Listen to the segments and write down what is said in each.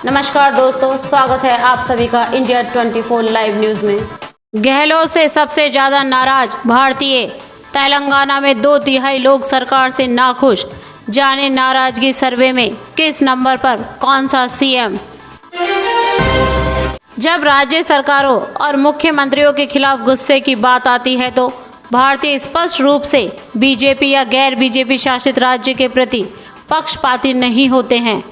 नमस्कार दोस्तों, स्वागत है आप सभी का इंडिया 24 लाइव न्यूज में। गहलोत से सबसे ज्यादा नाराज भारतीय। तेलंगाना में 2/3 लोग सरकार से नाखुश। जाने नाराजगी सर्वे में किस नंबर पर कौन सा सीएम। जब राज्य सरकारों और मुख्यमंत्रियों के खिलाफ गुस्से की बात आती है तो भारतीय स्पष्ट रूप से बीजेपी या गैर बीजेपी शासित राज्य के प्रति पक्षपाती नहीं होते हैं।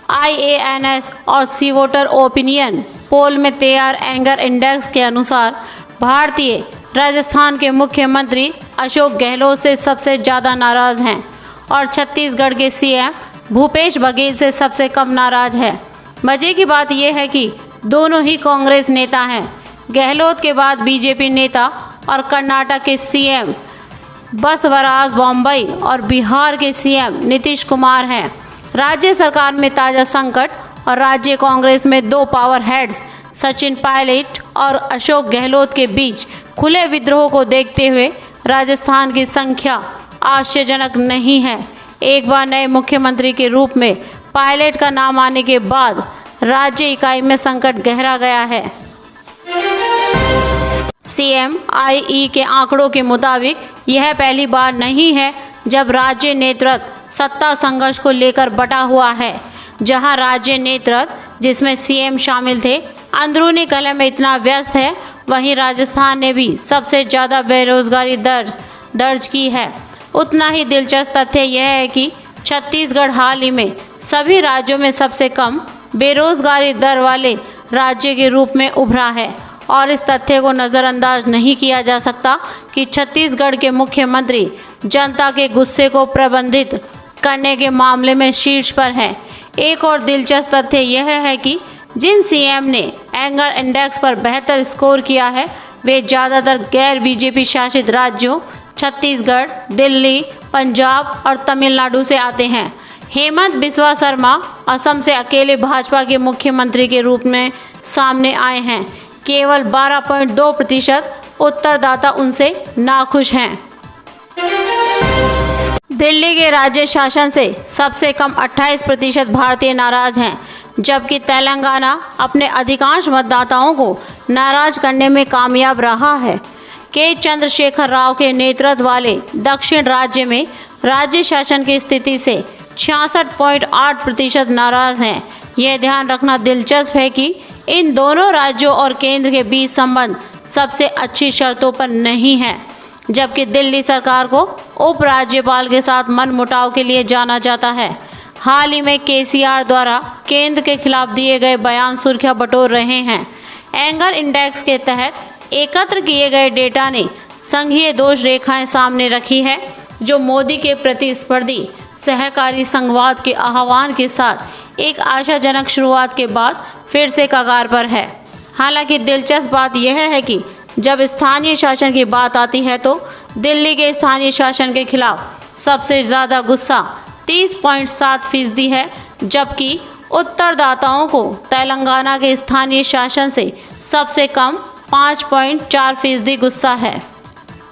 IANS और सी वोटर ओपिनियन पोल में तैयार एंगर इंडेक्स के अनुसार भारतीय राजस्थान के मुख्यमंत्री अशोक गहलोत से सबसे ज़्यादा नाराज हैं और छत्तीसगढ़ के सीएम भूपेश बघेल से सबसे कम नाराज है। मजे की बात यह है कि दोनों ही कांग्रेस नेता हैं। गहलोत के बाद बीजेपी नेता और कर्नाटक के सीएम बसवराज बॉम्बई और बिहार के सीएम नीतीश कुमार हैं। राज्य सरकार में ताज़ा संकट और राज्य कांग्रेस में 2 पावर हेड्स सचिन पायलट और अशोक गहलोत के बीच खुले विद्रोह को देखते हुए राजस्थान की संख्या आश्चर्यजनक नहीं है। एक बार नए मुख्यमंत्री के रूप में पायलट का नाम आने के बाद राज्य इकाई में संकट गहरा गया है। CMIE के आंकड़ों के मुताबिक यह पहली बार नहीं है जब राज्य नेतृत्व सत्ता संघर्ष को लेकर बटा हुआ है। जहां राज्य नेतृत्व, जिसमें सीएम शामिल थे, अंदरूनी कलह में इतना व्यस्त है, वहीं राजस्थान ने भी सबसे ज़्यादा बेरोजगारी दर्ज की है। उतना ही दिलचस्प तथ्य यह है कि छत्तीसगढ़ हाल ही में सभी राज्यों में सबसे कम बेरोजगारी दर वाले राज्य के रूप में उभरा है और इस तथ्य को नज़रअंदाज नहीं किया जा सकता कि छत्तीसगढ़ के मुख्यमंत्री जनता के गुस्से को प्रबंधित करने के मामले में शीर्ष पर है। एक और दिलचस्प तथ्य यह है कि जिन सीएम ने एंगर इंडेक्स पर बेहतर स्कोर किया है वे ज़्यादातर गैर बीजेपी शासित राज्यों छत्तीसगढ़, दिल्ली, पंजाब और तमिलनाडु से आते हैं। हेमंत बिस्वा शर्मा असम से अकेले भाजपा के मुख्यमंत्री के रूप में सामने आए हैं। केवल 12.2% उत्तरदाता उनसे नाखुश हैं। दिल्ली के राज्य शासन से सबसे कम 28% भारतीय नाराज हैं, जबकि तेलंगाना अपने अधिकांश मतदाताओं को नाराज करने में कामयाब रहा है। के चंद्रशेखर राव के नेतृत्व वाले दक्षिण राज्य में राज्य शासन की स्थिति से 66.8% नाराज हैं। यह ध्यान रखना दिलचस्प है कि इन दोनों राज्यों और केंद्र के बीच संबंध सबसे अच्छी शर्तों पर नहीं है, जबकि दिल्ली सरकार को उपराज्यपाल के साथ मनमुटाव के लिए जाना जाता है। हाल ही में केसीआर द्वारा केंद्र के खिलाफ दिए गए बयान सुर्खियां बटोर रहे हैं। एंगर इंडेक्स के तहत एकत्र किए गए डेटा ने संघीय दोष रेखाएं सामने रखी है, जो मोदी के प्रतिस्पर्धी सहकारी संघवाद के आह्वान के साथ एक आशाजनक शुरुआत के बाद फिर से कगार पर है। हालांकि दिलचस्प बात यह है कि जब स्थानीय शासन की बात आती है तो दिल्ली के स्थानीय शासन के खिलाफ सबसे ज़्यादा गुस्सा 30.7% है, जबकि उत्तरदाताओं को तेलंगाना के स्थानीय शासन से सबसे कम 5.4% गुस्सा है।